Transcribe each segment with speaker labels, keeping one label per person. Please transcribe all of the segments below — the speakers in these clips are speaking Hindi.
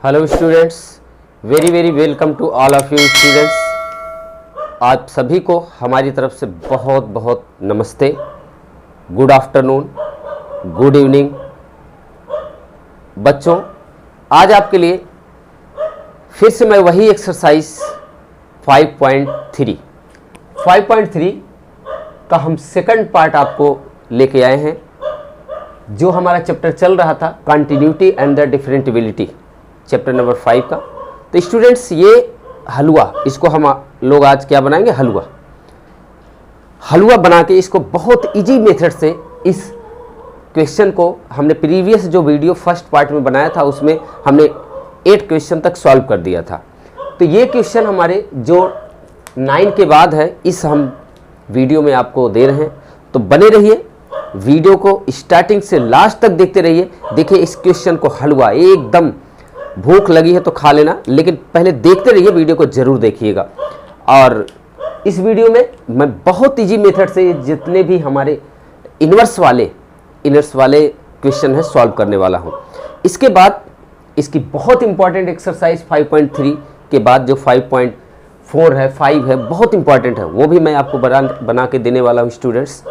Speaker 1: Hello students, very very welcome to all of you students. आप सभी को हमारी तरफ से बहुत बहुत नमस्ते, गुड आफ्टरनून, गुड इवनिंग। बच्चों, आज आपके लिए फिर से मैं वही एक्सरसाइज 5.3 का हम सेकंड पार्ट आपको लेके आए हैं। जो हमारा चैप्टर चल रहा था continuity and the differentiability, chapter number 5 का। तो स्टूडेंट्स, ये हलवा, इसको हम लोग आज क्या बनाएंगे? हलवा बना के इसको बहुत इजी मेथड से इस क्वेश्चन को हमने प्रीवियस जो वीडियो फर्स्ट पार्ट में बनाया था उसमें हमने 8 क्वेश्चन तक सॉल्व कर दिया था। तो ये क्वेश्चन हमारे जो 9 के बाद है, इस हम वीडियो में आपको दे रहे हैं। तो बने रहिए, वीडियो को स्टार्टिंग से लास्ट तक देखते रहिए। देखिए इस क्वेश्चन को हलवा एकदम, भूख लगी है तो खा लेना, लेकिन पहले देखते रहिए, वीडियो को जरूर देखिएगा। और इस वीडियो में मैं बहुत इजी मेथड से जितने भी हमारे इनवर्स वाले क्वेश्चन है सॉल्व करने वाला हूँ। इसके बाद इसकी बहुत इंपॉर्टेंट एक्सरसाइज 5.3 के बाद जो 5.4 है, 5 है, बहुत इंपॉर्टेंट है, वो भी मैं आपको बना के देने वाला हूँ स्टूडेंट्स।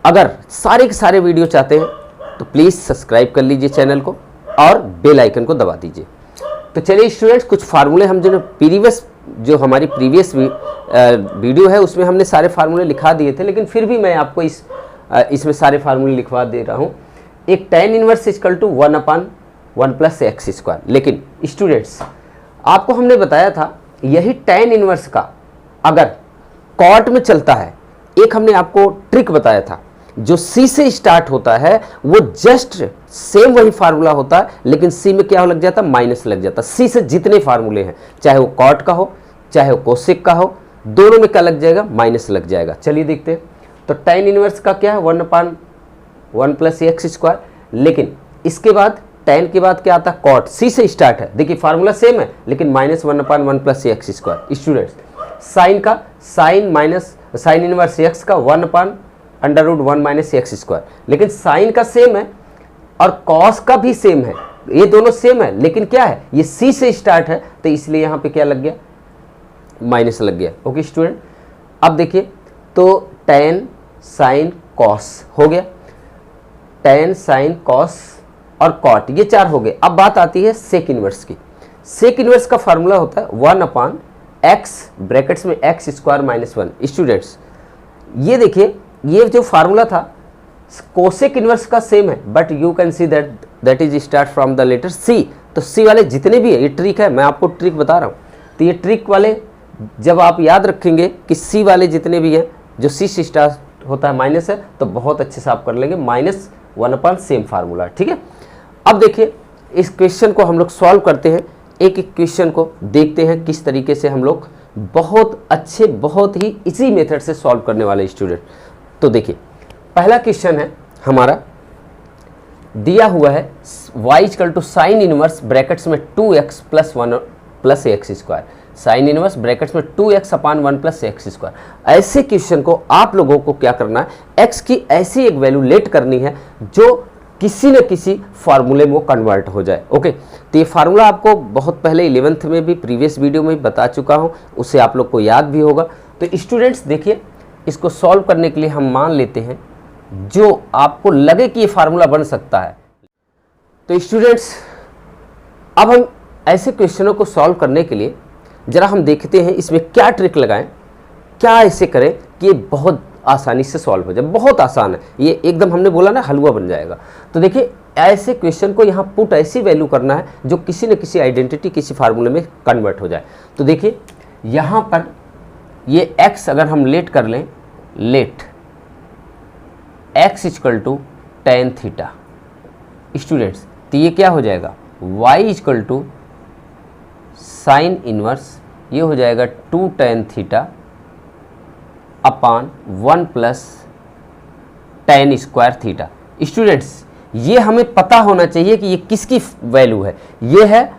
Speaker 1: अगर सारे के सारे वीडियो चाहते हैं तो प्लीज़ सब्सक्राइब कर लीजिए चैनल को और बेल आइकन को दबा दीजिए। तो चलिए स्टूडेंट्स, कुछ फार्मूले हम जो हमारी प्रीवियस वीडियो है उसमें हमने सारे फार्मूले लिखा दिए थे, लेकिन फिर भी मैं आपको इसमें सारे फार्मूले लिखवा दे रहा हूँ। एक tan inverse equal to 1/1 + x²। लेकिन स्टूडेंट्स, आपको हमने बताया था यही tan इनवर्स का अगर कॉट में चलता है, एक हमने आपको ट्रिक बताया था, जो C से स्टार्ट होता है वो जस्ट सेम वही फार्मूला होता है, लेकिन C में क्या लग जाता है? माइनस लग जाता है। C से जितने फार्मूले हैं, चाहे वो कॉट का हो चाहे वो कोसेक का हो, दोनों में क्या लग जाएगा? माइनस लग जाएगा। चलिए देखते हैं। तो tan इनवर्स का क्या है? 1/1 + x²। लेकिन इसके बाद tan के बाद क्या आता है? कॉट। C से स्टार्ट है, देखिए फार्मूला सेम है, लेकिन -1/1 + x²। स्टूडेंट्स, साइन का साइन इनवर्स x का 1/√1 - x²। लेकिन साइन का सेम है और कॉस का भी सेम है, ये दोनों सेम है, लेकिन क्या है? ये C से स्टार्ट है, तो इसलिए यहाँ पे क्या लग गया? माइनस लग गया। ओके स्टूडेंट, अब देखिए, तो tan sin cos हो गया, tan sin cos और cot, ये 4 हो गए। अब बात आती है सेक इनवर्स की। सेक इनवर्स का फार्मूला होता है 1/x ब्रैकेट्स में x² - 1। स्टूडेंट्स, ये देखिए, ये जो फार्मूला था कोसेक इनवर्स का सेम है, but you can see that is start from the letter C। तो C वाले जितने भी है, ये ट्रिक है, मैं आपको ट्रिक बता रहा हूँ। तो ये ट्रिक वाले जब आप याद रखेंगे कि C वाले जितने भी हैं जो C से स्टार्ट होता है माइनस है, तो बहुत अच्छे से आप कर लेंगे। -1/, सेम फार्मूला, ठीक है। अब देखिए इस क्वेश्चन को हम लोग सॉल्व करते हैं, एक एक क्वेश्चन को देखते हैं किस तरीके से हम लोग बहुत अच्छे, बहुत ही इजी मेथड से सॉल्व करने वाले स्टूडेंट। तो देखिए, पहला क्वेश्चन है हमारा, दिया हुआ है y = साइन इनवर्स ब्रैकेट्स में 2x + 1 + x²। Sign inverse brackets में 2x/1 + x²। ऐसे क्वेश्चन को आप लोगों को क्या करना है? x की ऐसी एक वैल्यू लेट करनी है जो किसी न किसी फार्मूले में वो कन्वर्ट हो जाए। ओके, तो ये फार्मूला आपको बहुत पहले 11th में भी प्रीवियस वीडियो में बता चुका हूँ, उससे आप लोग को याद भी होगा। तो स्टूडेंट्स देखिए, इसको सॉल्व करने के लिए हम मान लेते हैं जो आपको लगे कि ये फार्मूला बन सकता है। तो स्टूडेंट्स, अब हम ऐसे क्वेश्चनों को सॉल्व करने के लिए जरा हम देखते हैं इसमें क्या ट्रिक लगाएं, क्या ऐसे करें कि ये बहुत आसानी से सॉल्व हो जाए। बहुत आसान है ये, एकदम हमने बोला ना हलवा बन जाएगा। तो देखिए, ऐसे क्वेश्चन को यहाँ पुट ऐसी वैल्यू करना है जो किसी न किसी आइडेंटिटी, किसी फार्मूले में कन्वर्ट हो जाए। तो देखिए यहाँ पर ये x अगर हम लेट कर लें, let x = tan theta. Students, तो ये क्या हो जाएगा? y = साइन इनवर्स, ये हो जाएगा 2 tan theta / 1 + tan² theta. Students, ये हमें पता होना चाहिए कि ये किसकी वैल्यू है। ये है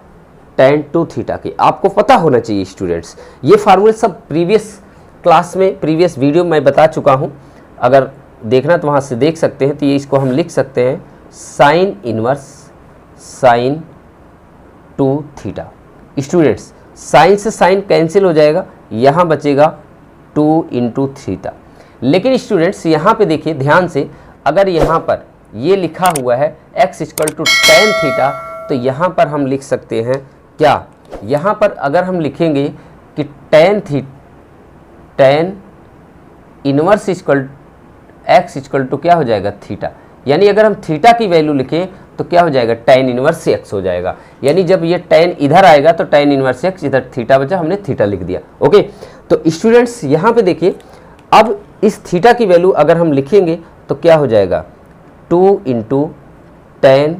Speaker 1: tan 2 थीटा की, आपको पता होना चाहिए स्टूडेंट्स। ये फार्मूले सब प्रीवियस क्लास में, प्रीवियस वीडियो में बता चुका हूँ, अगर देखना तो वहाँ से देख सकते हैं। तो ये इसको हम लिख सकते हैं sine inverse 2 theta. Students sine से साइन कैंसिल हो जाएगा, यहाँ बचेगा 2 इंटू थीटा। लेकिन स्टूडेंट्स यहाँ पे देखिए ध्यान से, अगर यहाँ पर ये लिखा हुआ है x equal to tan theta, तो यहाँ पर हम लिख सकते हैं क्या, यहाँ पर अगर हम लिखेंगे कि tan inverse equal x equal to क्या हो जाएगा थीटा, यानी अगर हम थीटा की वैल्यू लिखें तो क्या हो जाएगा टेन इनवर्स x हो जाएगा। यानी जब ये टेन इधर आएगा तो टेन इनवर्स x, इधर थीटा बचा, हमने थीटा लिख दिया। ओके, तो स्टूडेंट्स यहाँ पे देखिए, अब इस थीटा की वैल्यू अगर हम लिखेंगे तो क्या हो जाएगा 2 into tan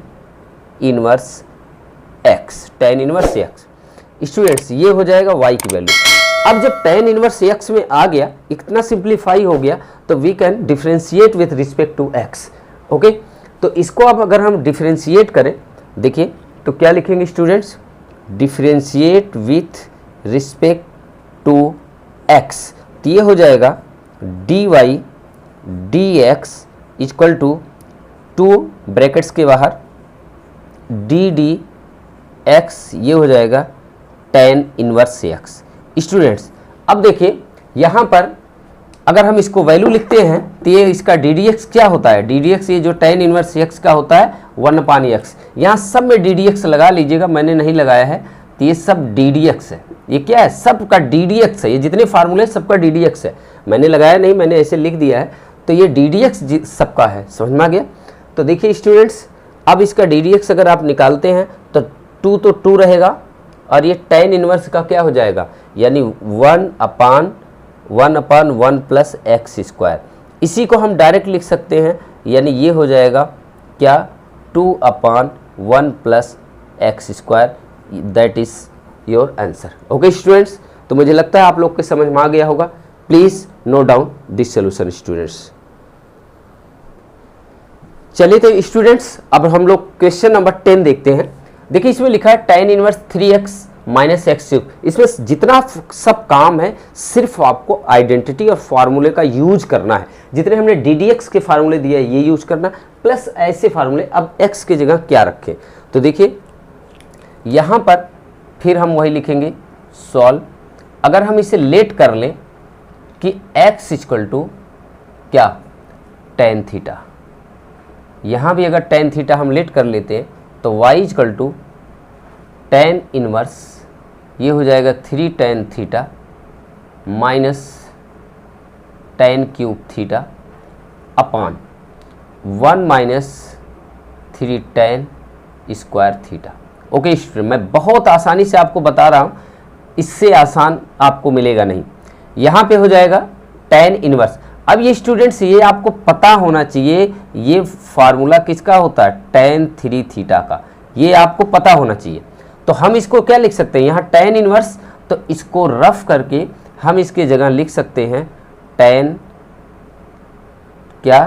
Speaker 1: inverse x, tan inverse x। Students ये हो जाएगा y की वैल्यू। अब जब टेन इनवर्स x में आ गया, इतना सिंप्लीफाई हो गया, तो we can differentiate with respect to x। ओके, तो इसको अब अगर हम डिफ्रेंशिएट करें, देखिए तो क्या लिखेंगे students, differentiate with respect to x, तो ये हो जाएगा dy dx equal to 2 brackets के बाहर dd x, ये हो जाएगा टेन इनवर्स x। स्टूडेंट्स अब देखिए यहाँ पर अगर हम इसको वैल्यू लिखते हैं तो ये इसका ddx क्या होता है, ddx ये जो टेन इनवर्स x का होता है 1/x। यहाँ सब में ddx लगा लीजिएगा, मैंने नहीं लगाया है, तो ये सब ddx है। ये क्या है, सब का ddx है, ये जितने फार्मूले सबका ddx है, मैंने लगाया नहीं, मैंने ऐसे लिख दिया है, तो ये ddx सबका है। समझ में आ गया? तो देखिए स्टूडेंट्स, अब इसका ddx अगर आप निकालते हैं तो 2 तो 2 रहेगा, और ये टेन इनवर्स का क्या हो जाएगा, यानी 1/1 प्लस एक्स स्क्वायर। इसी को हम डायरेक्ट लिख सकते हैं, यानी ये हो जाएगा क्या 2/1 plus x square, that is your answer. Okay students, तो मुझे लगता है आप लोग के समझ में आ गया होगा। Please note down this solution students. चलिए तो स्टूडेंट्स अब हम लोग क्वेश्चन नंबर 10 देखते हैं। देखिए इसमें लिखा है tan inverse 3x minus x cube. इसमें जितना सब काम है सिर्फ आपको आइडेंटिटी और फार्मूले का यूज करना है। जितने हमने ddx के फार्मूले दिए ये यूज करना, प्लस ऐसे फार्मूले। अब x की जगह क्या रखें, तो देखिए यहाँ पर फिर हम वही लिखेंगे सॉल्व। अगर हम इसे लेट कर लें कि x इक्वल टू क्या टेन थीटा, यहाँ भी अगर टेन थीटा हम लेट कर लेते हैं तो y equal to tan inverse, ये हो जाएगा 3 tan theta minus tan cube theta upon 1 minus 3 tan square theta. Okay student, मैं बहुत आसानी से आपको बता रहा हूँ, इससे आसान आपको मिलेगा नहीं। यहाँ पे हो जाएगा टेन इनवर्स। अब ये स्टूडेंट्स ये आपको पता होना चाहिए, ये फार्मूला किसका होता है, टेन 3 थीटा का, ये आपको पता होना चाहिए। तो हम इसको क्या लिख सकते हैं, यहाँ टेन इनवर्स, तो इसको रफ करके हम इसके जगह लिख सकते हैं टेन क्या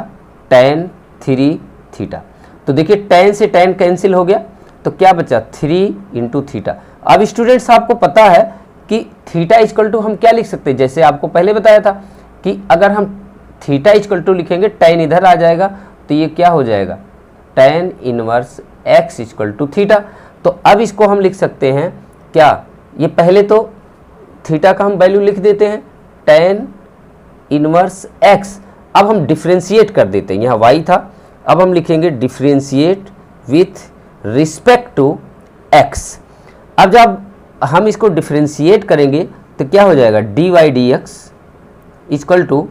Speaker 1: टेन 3 थीटा। तो देखिए टेन से टेन कैंसिल हो गया, तो क्या बचा 3 इंटू थीटा। अब स्टूडेंट्स आपको पता है कि थीटा इक्वल टू हम क्या लिख सकते हैं, जैसे आपको पहले बताया था कि अगर हम थीटा इक्वल टू लिखेंगे टेन इधर आ जाएगा, तो ये क्या हो जाएगा tan inverse x equal to theta. तो अब इसको हम लिख सकते हैं क्या, ये पहले तो थीटा का हम वैल्यू लिख देते हैं टेन इनवर्स एक्स। अब हम डिफ्रेंशिएट कर देते हैं, यहाँ y था, अब हम लिखेंगे differentiate with respect to x। अब जब हम इसको डिफ्रेंशिएट करेंगे तो क्या हो जाएगा dy dx इक्वल टू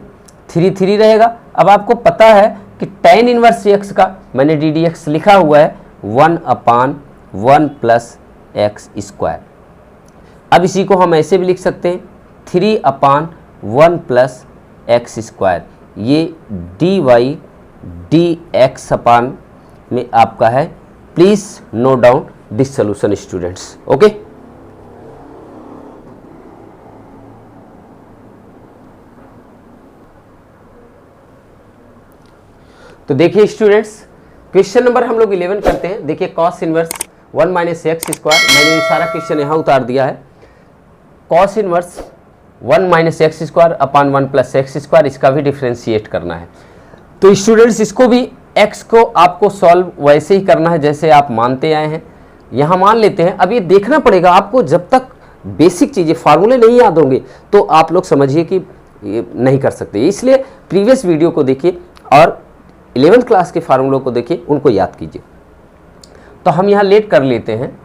Speaker 1: 3 रहेगा। अब आपको पता है कि टेन इनवर्स x का मैंने ddx लिखा हुआ है 1/1 प्लस एक्स स्क्वायर। अब इसी को हम ऐसे भी लिख सकते हैं 3/1 प्लस एक्स स्क्वायर। ये dy dx अपान में आपका है। Please note down this solution students. Okay, तो देखिए स्टूडेंट्स क्वेश्चन नंबर हम लोग 11 करते हैं। देखिए cos inverse 1 minus x square, मैंने ये सारा क्वेश्चन यहाँ उतार दिया है। Cos inverse 1 minus x square upon 1 plus x square, इसका भी डिफ्रेंशिएट करना है। तो स्टूडेंट्स इसको भी x को आपको सॉल्व वैसे ही करना है जैसे आप मानते आए हैं। यहाँ मान लेते हैं, अब ये देखना पड़ेगा आपको, जब तक बेसिक चीज़ें फार्मूले नहीं याद होंगे तो आप लोग समझिए कि ये नहीं कर सकते। इसलिए प्रीवियस वीडियो को देखिए और 11th क्लास के फार्मूलों को देखिए, उनको याद कीजिए। तो हम यहाँ लेट कर लेते हैं,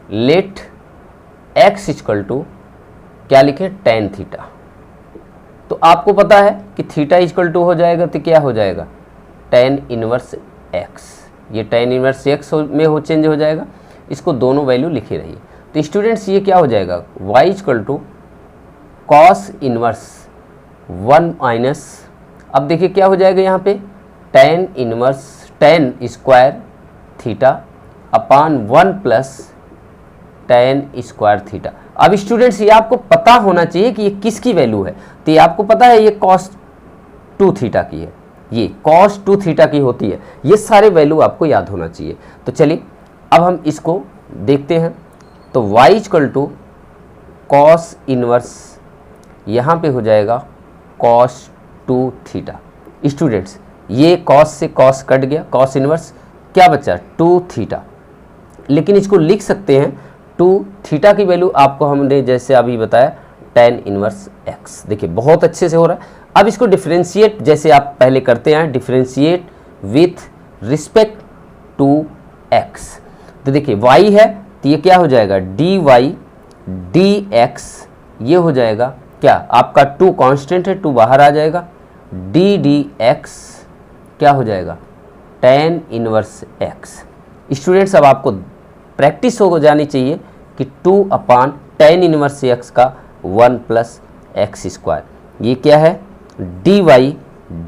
Speaker 1: लेट x इक्वल टू क्या लिखें, tan थीटा। तो आपको पता है कि थीटा इक्वल टू हो जाएगा तो क्या हो जाएगा, tan इनवर्स x। ये tan इनवर्स x में हो चेंज हो जाएगा, इसको दोनों वैल्यू लिखे रहिए। तो स्टूडेंट्स ये क्या हो जाएगा, y equal to cos inverse 1 minus, अब देखिए क्या हो जाएगा यहाँ पे, tan inverse tan square theta upon 1 plus tan square theta. अब स्टूडेंट्स ये आपको पता होना चाहिए कि ये किसकी वैल्यू है। तो ये आपको पता है ये cos 2 थीटा की है, ये cos 2 थीटा की होती है। ये सारे वैल्यू आपको याद होना चाहिए। तो चलिए अब हम इसको देखते हैं। तो y equal to cos inverse, यहाँ पे हो जाएगा cos 2 थीटा। स्टूडेंट्स ये cos से cos कट गया, cos इनवर्स क्या बचा, 2 थीटा। लेकिन इसको लिख सकते हैं 2 थीटा की वैल्यू आपको हमने जैसे अभी बताया tan इनवर्स x। देखिए बहुत अच्छे से हो रहा है। अब इसको डिफरेंशिएट जैसे आप पहले करते हैं, differentiate with respect to x। तो देखिए y है तो ये क्या हो जाएगा, dy dx, ये हो जाएगा क्या, आपका 2 कांस्टेंट है, 2 बाहर आ जाएगा, d dx क्या हो जाएगा, tan इनवर्स x। स्टूडेंट्स अब आपको प्रैक्टिस हो जानी चाहिए कि 2 अपान tan इनवर्स x का 1 प्लस एक्स स्क्वायर, ये क्या है, dy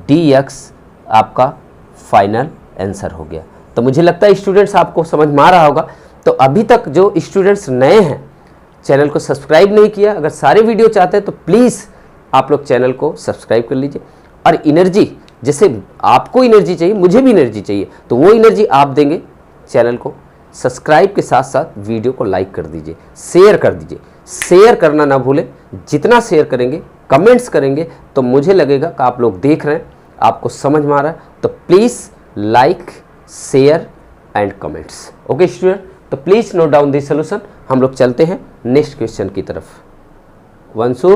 Speaker 1: dx आपका फाइनल आंसर हो गया। तो मुझे लगता है स्टूडेंट्स आपको समझ में आ रहा होगा। तो अभी तक जो स्टूडेंट्स नए हैं, चैनल को सब्सक्राइब नहीं किया, अगर सारे वीडियो चाहते हैं तो प्लीज़ आप लोग चैनल को सब्सक्राइब कर लीजिए। और एनर्जी, जैसे आपको एनर्जी चाहिए मुझे भी एनर्जी चाहिए, तो वो एनर्जी आप देंगे चैनल को सब्सक्राइब के साथ साथ वीडियो को लाइक कर दीजिए, शेयर कर दीजिए। शेयर करना ना भूलें, जितना शेयर करेंगे, कमेंट्स करेंगे तो मुझे लगेगा कि आप लोग देख रहे हैं, आपको समझ में आ रहा है। तो please like, share and comments. Okay student, तो please note down this solution. हम लोग चलते हैं नेक्स्ट क्वेश्चन की तरफ। वंशु,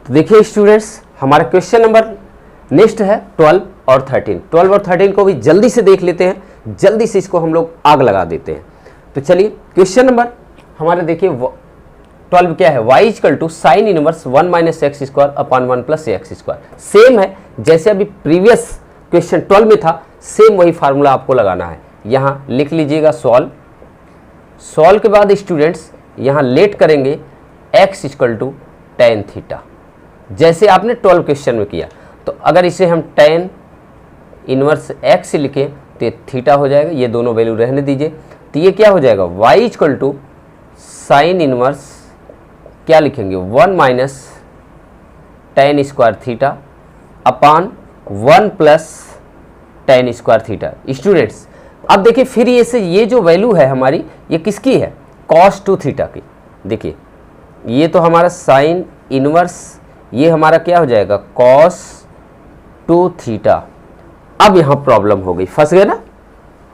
Speaker 1: तो देखिए स्टूडेंट्स हमारा क्वेश्चन नंबर नेक्स्ट है 12 और 13। 12 और 13 को भी जल्दी से देख लेते हैं, जल्दी से इसको हम लोग आग लगा देते हैं। तो चलिए क्वेश्चन नंबर हमारे देखिए 12 क्या है, y equal to sine inverse 1 minus x square upon 1 plus x square. Same है जैसे अभी प्रीवियस क्वेश्चन 12 में था, सेम वही फार्मूला आपको लगाना है। यहाँ लिख लीजिएगा सॉल्व। सॉल्व के बाद स्टूडेंट्स यहाँ लेट करेंगे x equal to tan theta, जैसे आपने 12 क्वेश्चन में किया। तो अगर इसे हम tan इनवर्स x लिखें तो ये थीटा हो जाएगा, ये दोनों वैल्यू रहने दीजिए। तो ये क्या हो जाएगा, y equal to sine inverse क्या लिखेंगे, 1 minus tan square theta upon 1 plus tan square theta. Students अब देखिए फिर ये जो वैल्यू है हमारी, ये किसकी है, cos 2 थीटा की। देखिए ये तो हमारा साइन इनवर्स, ये हमारा क्या हो जाएगा, cos 2 थीटा। अब यहाँ प्रॉब्लम हो गई, फंस गए ना।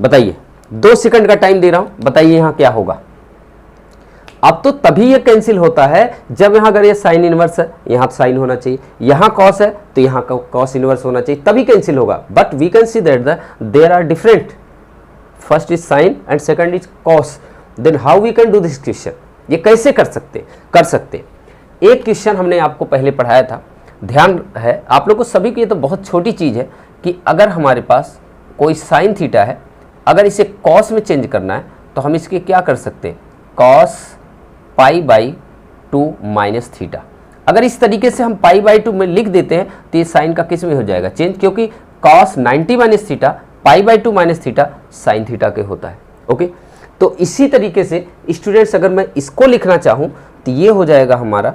Speaker 1: बताइए 2 सेकंड का टाइम दे रहा हूँ, बताइए यहाँ क्या होगा। अब तो तभी ये कैंसिल होता है जब यहाँ अगर ये साइन इनवर्स है, यहाँ साइन होना चाहिए, यहाँ कॉस है तो यहाँ कॉस इनवर्स होना चाहिए, तभी कैंसिल होगा। But we can see that there are different, first is sine and second is cos. Then how we can do this question, ये कैसे कर सकते। एक क्वेश्चन हमने आपको पहले पढ़ाया था, ध्यान है आप लोग को सभी की, ये तो बहुत छोटी चीज़ है कि अगर हमारे पास कोई साइन थीटा है, अगर इसे कॉस में चेंज करना है तो हम इसके क्या कर सकते हैं, cos pi by 2 minus theta. अगर इस तरीके से हम पाई बाई 2 में लिख देते हैं तो ये साइन का किस में हो जाएगा, चेंज, क्योंकि cos 90 minus theta pi by 2 minus theta sine theta के होता है। ओके, तो इसी तरीके से स्टूडेंट्स अगर मैं इसको लिखना चाहूँ तो ये हो जाएगा हमारा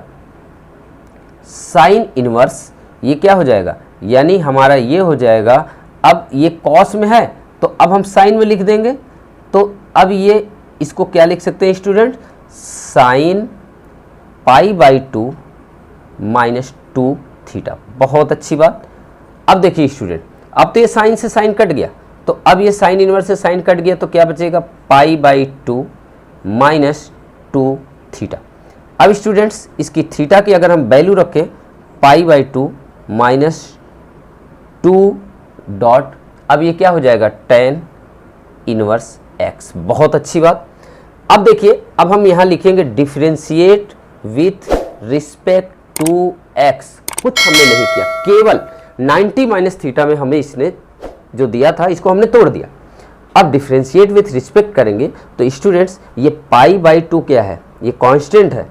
Speaker 1: साइन इनवर्स, ये क्या हो जाएगा, यानी हमारा ये हो जाएगा, अब ये कॉस में है तो अब हम साइन में लिख देंगे। तो अब ये इसको क्या लिख सकते हैं student, sine pi by 2 minus 2 theta. बहुत अच्छी बात। अब देखिए स्टूडेंट अब तो ये साइन से साइन कट गया, तो अब ये साइन इनवर्स से साइन कट गया, तो क्या बचेगा π/2 माइनस 2 थीटा। अब स्टूडेंट्स इसकी थीटा की अगर हम वैल्यू रखें π/2 माइनस 2 डॉट, अब ये क्या हो जाएगा tan इनवर्स x। बहुत अच्छी बात। अब देखिए, अब हम यहाँ लिखेंगे differentiate with respect to x। कुछ हमने नहीं किया, केवल 90 माइनस थीटा में हमें इसने जो दिया था इसको हमने तोड़ दिया। अब डिफरेंशिएट विथ रिस्पेक्ट करेंगे तो स्टूडेंट्स ये π/2 क्या है, ये कांस्टेंट है,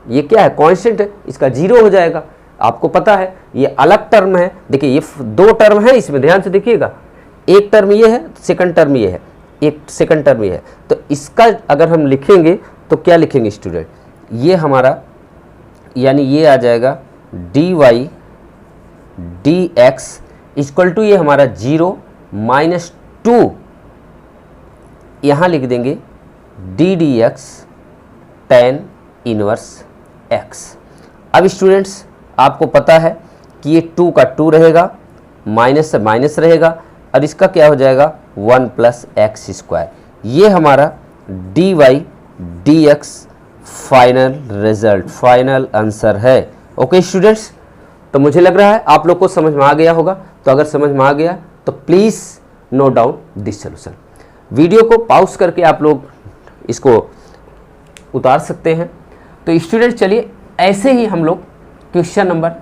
Speaker 1: ये क्या है कांस्टेंट है, इसका 0 हो जाएगा। आपको पता है ये अलग टर्म है, देखिए ये 2 टर्म है इसमें, ध्यान से देखिएगा, एक टर्म ये है, सेकंड टर्म ये है, एक सेकंड टर्म ये है। तो इसका अगर हम लिखेंगे तो क्या लिखेंगे स्टूडेंट, ये हमारा यानी ये आ जाएगा dy dx इक्वल टू ये हमारा 0 माइनस 2, यहाँ लिख देंगे d dx tan inverse x। अब स्टूडेंट्स आपको पता है कि ये 2 का 2 रहेगा, माइनस से माइनस रहेगा, और इसका क्या हो जाएगा 1 प्लस एक्स स्क्वायर। ये हमारा dy dx final result, final answer है। ओके स्टूडेंट्स, तो मुझे लग रहा है आप लोग को समझ में आ गया होगा। तो अगर समझ में आ गया तो please note down this solution. Video को पॉज करके आप लोग इसको उतार सकते हैं। तो स्टूडेंट चलिए ऐसे ही हम लोग क्वेश्चन नंबर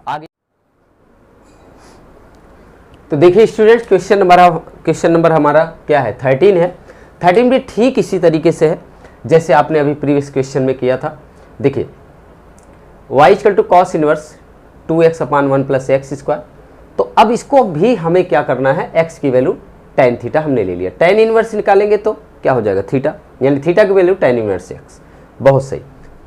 Speaker 1: आगे। तो देखिए स्टूडेंट, क्वेश्चन नंबर हमारा क्या है 13 है। 13 भी ठीक इसी तरीके से है जैसे आपने अभी प्रीवियस क्वेश्चन में किया था। देखिए y equal to cos inverse 2x upon 1 plus x square. तो अब इसको भी हमें क्या करना है, x की वैल्यू tan थीटा हमने ले लिया, tan इनवर्स निकालेंगे तो क्या हो जाएगा थीटा, यानी थीटा की वैल्यू tan इनवर्स x। बहुत सही।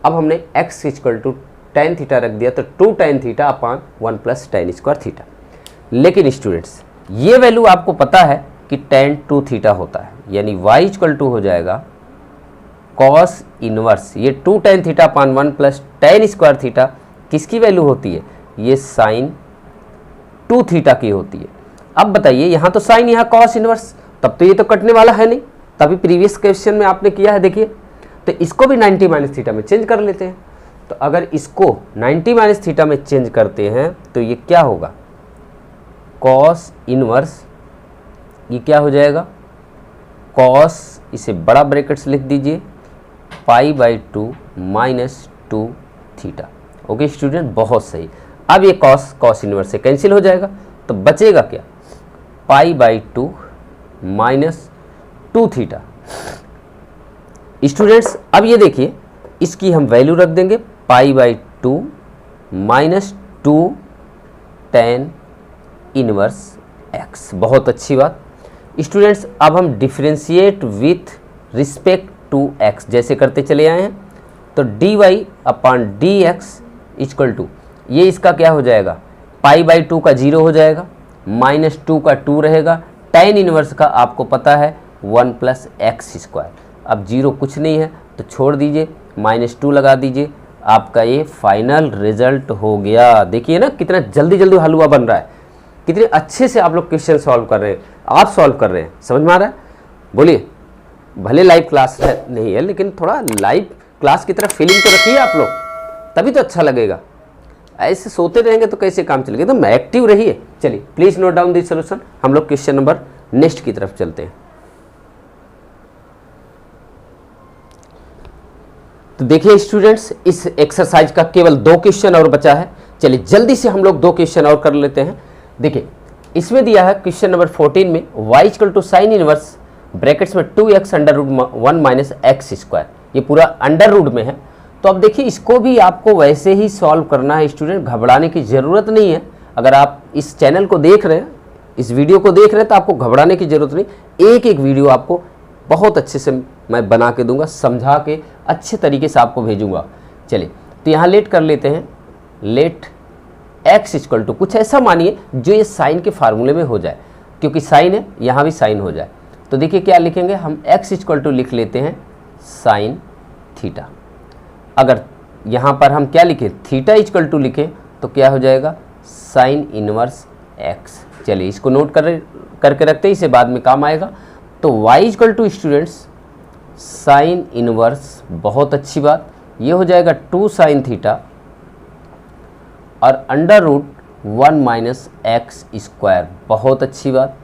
Speaker 1: अब हमने x equal to tan theta रख दिया, तो 2 tan theta upon 1 plus tan square theta. लेकिन स्टूडेंट्स ये वैल्यू आपको पता है कि tan 2 थीटा होता है, यानी y इक्वल टू हो जाएगा कॉस इनवर्स, ये 2 tan theta upon 1 plus tan square theta किसकी वैल्यू होती है, ये साइन 2 थीटा की होती है। अब बताइए यहाँ तो साइन, यहाँ कॉस इनवर्स, तब तो ये तो कटने वाला है नहीं, तभी प्रीवियस क्वेश्चन में आपने किया है। देखिए तो इसको भी 90 माइनस थीटा में चेंज कर लेते हैं। तो अगर इसको 90 माइनस थीटा में चेंज करते हैं तो ये क्या होगा, कॉस इनवर्स, ये क्या हो जाएगा कॉस, इसे बड़ा ब्रैकेट्स लिख दीजिए, π/2 माइनस 2 थीटा। ओके स्टूडेंट, बहुत सही। अब ये कॉस इनवर्स से कैंसिल हो जाएगा, तो बचेगा क्या π/2 माइनस 2 थीटा। स्टूडेंट्स अब ये देखिए, इसकी हम वैल्यू रख देंगे π/2 माइनस 2 tan इनवर्स x। बहुत अच्छी बात। स्टूडेंट्स अब हम differentiate with respect to x जैसे करते चले आए हैं, तो dy upon dx equal to, ये इसका क्या हो जाएगा π/2 का 0 हो जाएगा, माइनस 2 का 2 रहेगा, tan इनवर्स का आपको पता है 1 प्लस एक्स स्क्वायर। अब 0 कुछ नहीं है तो छोड़ दीजिए, माइनस 2 लगा दीजिए, आपका ये फाइनल रिजल्ट हो गया। देखिए ना कितना जल्दी जल्दी हलवा बन रहा है, कितने अच्छे से आप लोग क्वेश्चन सॉल्व कर रहे हैं, आप सॉल्व कर रहे हैं, समझ में आ रहा है। बोलिए, भले लाइव क्लास नहीं है लेकिन थोड़ा लाइव क्लास की तरह फीलिंग तो रखिए आप लोग, तभी तो अच्छा लगेगा। ऐसे सोते रहेंगे तो कैसे काम चलेगा, तो एक्टिव रहिए। चलिए please note down this solution. हम लोग क्वेश्चन नंबर नेक्स्ट की तरफ चलते हैं। तो देखिए स्टूडेंट्स, इस एक्सरसाइज का केवल 2 क्वेश्चन और बचा है। चलिए जल्दी से हम लोग 2 क्वेश्चन और कर लेते हैं। देखिए इसमें दिया है क्वेश्चन नंबर 14 में y equal to sine inverse brackets में 2x under root 1 minus x square, ये पूरा अंडर रूट में है। तो अब देखिए इसको भी आपको वैसे ही सॉल्व करना है स्टूडेंट, घबराने की ज़रूरत नहीं है। अगर आप इस चैनल को देख रहे हैं, इस वीडियो को देख रहे हैं, तो आपको घबराने की ज़रूरत नहीं। एक एक वीडियो आपको बहुत अच्छे से मैं बना के दूंगा, समझा के अच्छे तरीके से आपको भेजूंगा। चलिए तो यहाँ लेट कर लेते हैं, लेट x इक्वल टू कुछ ऐसा मानिए जो ये साइन के फार्मूले में हो जाए, क्योंकि साइन है यहाँ भी साइन हो जाए। तो देखिए क्या लिखेंगे हम, x इक्वल टू लिख लेते हैं साइन थीटा। अगर यहाँ पर हम क्या लिखें, थीटा इक्वल टू लिखें तो क्या हो जाएगा साइन इनवर्स x। चलिए इसको नोट करके रखते हैं, इसे बाद में काम आएगा। तो y equal to students sine inverse, बहुत अच्छी बात, ये हो जाएगा 2 साइन थीटा और under root 1 minus x square, बहुत अच्छी बात।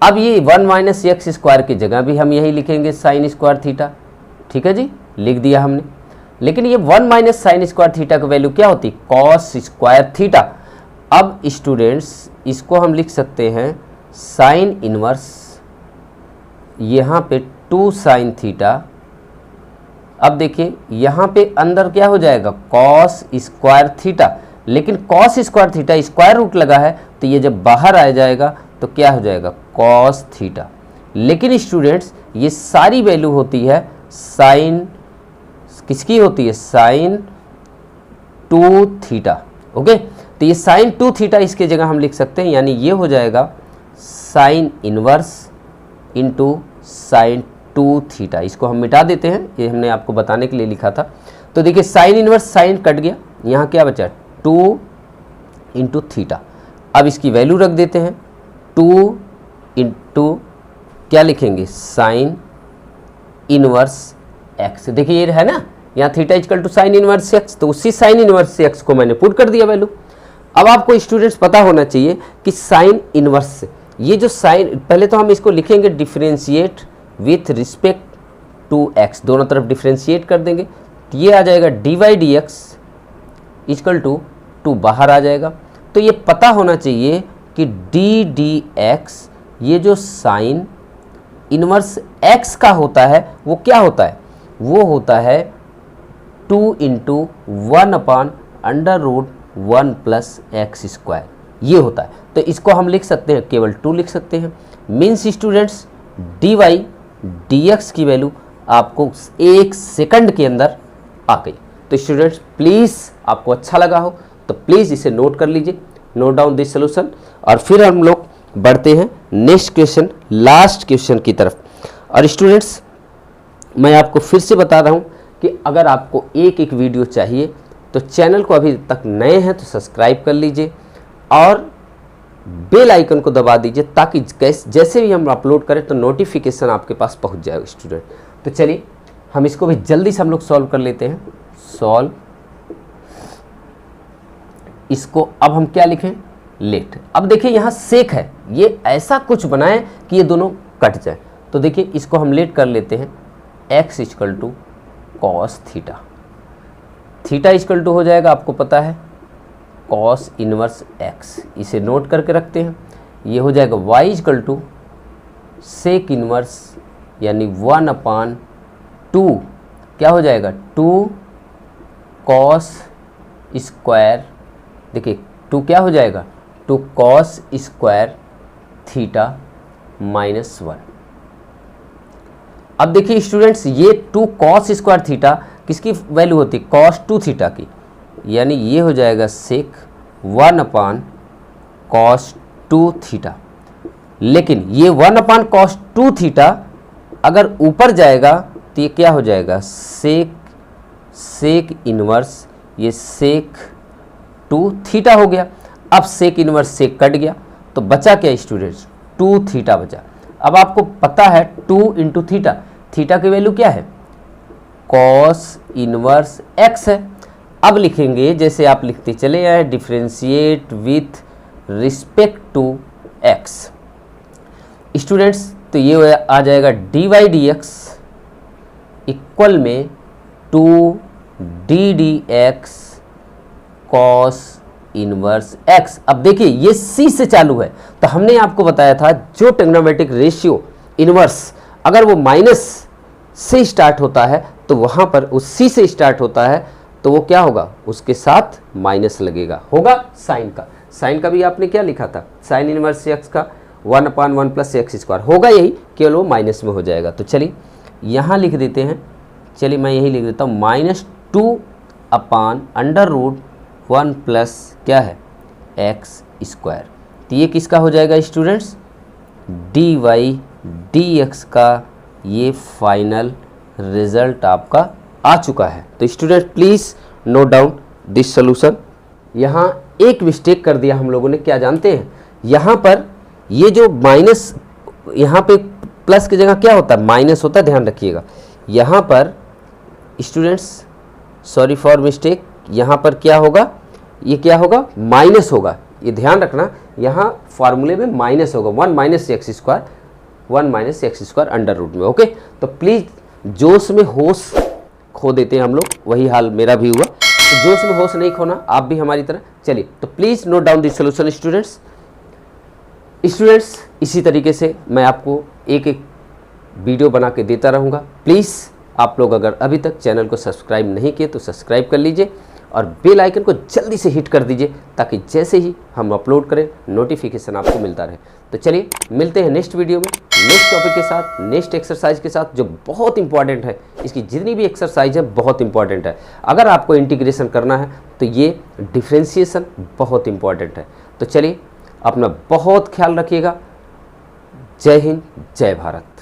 Speaker 1: अब ये 1 माइनस एक्स स्क्वायर की जगह भी हम यही लिखेंगे साइन स्क्वायर थीटा, ठीक है जी, लिख दिया हमने। लेकिन ये 1 माइनस साइन स्क्वायर थीटा की वैल्यू क्या होती, कॉस स्क्वायर थीटा। अब स्टूडेंट्स इसको हम लिख सकते हैं साइन इनवर्स, यहाँ पे 2 साइन थीटा। अब देखिए यहाँ पे अंदर क्या हो जाएगा, कॉस स्क्वायर थीटा, लेकिन cos square theta square root लगा है तो ये जब बाहर आ जाएगा तो क्या हो जाएगा, कॉस थीटा। लेकिन स्टूडेंट्स ये सारी वैल्यू होती है साइन, किसकी होती है, साइन 2 थीटा। ओके, तो ये साइन 2 थीटा इसके जगह हम लिख सकते हैं, यानी ये हो जाएगा sine inverse into sine 2 theta. इसको हम मिटा देते हैं, ये हमने आपको बताने के लिए लिखा था। तो देखिए साइन इनवर्स साइन कट गया, यहाँ क्या बचा 2 इंटू थीटा। अब इसकी वैल्यू रख देते हैं 2 इंटू क्या लिखेंगे, साइन इनवर्स एक्स। देखिए ये है ना, यहाँ theta equal to sine inverse x, तो उसी साइन इनवर्स एक्स को मैंने पुट कर दिया वैल्यू। अब आपको स्टूडेंट्स पता होना चाहिए कि साइन इनवर्स, ये जो साइन, पहले तो हम इसको लिखेंगे differentiate with respect to x, दोनों तरफ डिफरेंशिएट कर देंगे, तो ये आ जाएगा d y d x equal to 2 बाहर आ जाएगा। तो ये पता होना चाहिए कि डी डी एक्स, ये जो साइन इनवर्स एक्स का होता है वो क्या होता है, वो होता है 2 into 1 upon under root 1 plus x square, ये होता है। तो इसको हम लिख सकते हैं, केवल 2 लिख सकते हैं। Means students d y d x की वैल्यू आपको 1 सेकंड के अंदर आ गई। तो स्टूडेंट्स प्लीज़, आपको अच्छा लगा हो तो प्लीज़ इसे नोट कर लीजिए, नोट डाउन दिस सोल्यूशन, और फिर हम लोग बढ़ते हैं नेक्स्ट क्वेश्चन, लास्ट क्वेश्चन की तरफ। और स्टूडेंट्स मैं आपको फिर से बता रहा हूँ कि अगर आपको एक एक वीडियो चाहिए तो चैनल को अभी तक नए हैं तो सब्सक्राइब कर लीजिए और बेल आइकन को दबा दीजिए, ताकि जैसे भी हम अपलोड करें तो नोटिफिकेशन आपके पास पहुंच जाएगा स्टूडेंट। तो चलिए हम इसको भी जल्दी से हम लोग सॉल्व कर लेते हैं। सॉल्व, इसको अब हम क्या लिखें, लेट। अब देखिए यहाँ सेक है, ये ऐसा कुछ बनाए कि ये दोनों कट जाए। तो देखिए इसको हम लेट कर लेते हैं, x equal to cos theta, theta equal to हो जाएगा आपको पता है कॉस इनवर्स x, इसे नोट करके रखते हैं। ये हो जाएगा y equal to sec inverse यानी 1 अपान 2, क्या हो जाएगा 2 कॉस स्क्वायर, देखिए 2 क्या हो जाएगा 2 कॉस स्क्वायर थीटा माइनस 1। अब देखिए स्टूडेंट्स ये 2 कॉस स्क्वायर थीटा किसकी वैल्यू होती है, कॉस 2 थीटा की, यानी ये हो जाएगा सेक 1 अपान कॉस 2 थीटा। लेकिन ये 1 अपान कॉस 2 थीटा अगर ऊपर जाएगा तो ये क्या हो जाएगा सेक इनवर्स, ये सेक 2 थीटा हो गया। अब सेक इनवर्स सेक कट गया तो बचा क्या स्टूडेंट्स, 2 थीटा बचा। अब आपको पता है 2 इंटू थीटा, थीटा की वैल्यू क्या है, कॉस इनवर्स एक्स है। अब लिखेंगे जैसे आप लिखते चले आए, differentiate with respect to x students. तो ये आ जाएगा d y d x equal में 2 d d x cos inverse x. अब देखिए ये सी से चालू है, तो हमने आपको बताया था जो ट्रिग्नोमेट्रिक रेशियो इनवर्स अगर वो माइनस से स्टार्ट होता है तो वहाँ पर उस सी से स्टार्ट होता है तो वो क्या होगा, उसके साथ माइनस लगेगा, होगा साइन का। साइन का भी आपने क्या लिखा था, साइन इनवर्स एक्स का 1 अपान 1 प्लस एक्स स्क्वायर होगा यही, केवल वो माइनस में हो जाएगा। तो चलिए यहाँ लिख देते हैं, चलिए मैं यही लिख देता हूँ -2 अपान अंडर रूट 1 प्लस क्या है एक्स स्क्वायर। तो ये किसका हो जाएगा students, d y d x का ये फाइनल रिजल्ट आपका आ चुका है। तो student please note down this solution. यहाँ एक मिस्टेक कर दिया हम लोगों ने, क्या जानते हैं, यहाँ पर ये जो माइनस यहाँ पे प्लस की जगह क्या होता है, माइनस होता है, ध्यान रखिएगा। यहाँ पर स्टूडेंट्स, सॉरी फॉर मिस्टेक, यहाँ पर क्या होगा, ये क्या होगा, माइनस होगा, ये ध्यान रखना, यहाँ फार्मूले में माइनस होगा, 1 minus x square under root में। ओके, तो प्लीज़ जोश में होश खो देते हैं हम लोग, वही हाल मेरा भी हुआ, तो जोश में होश नहीं खोना, आप भी हमारी तरह। चलिए, तो please note down this solution students. इसी तरीके से मैं आपको एक एक वीडियो बना के देता रहूँगा। प्लीज़ आप लोग अगर अभी तक चैनल को सब्सक्राइब नहीं किए तो सब्सक्राइब कर लीजिए और बेल आइकन को जल्दी से हिट कर दीजिए, ताकि जैसे ही हम अपलोड करें नोटिफिकेशन आपको मिलता रहे। तो चलिए, मिलते हैं नेक्स्ट वीडियो में, नेक्स्ट टॉपिक के साथ, नेक्स्ट एक्सरसाइज के साथ, जो बहुत इंपॉर्टेंट है। इसकी जितनी भी एक्सरसाइज है बहुत इंपॉर्टेंट है। अगर आपको इंटीग्रेशन करना है तो ये डिफ्रेंशिएशन बहुत इंपॉर्टेंट है। तो चलिए, अपना बहुत ख्याल रखिएगा। जय हिंद, जय भारत।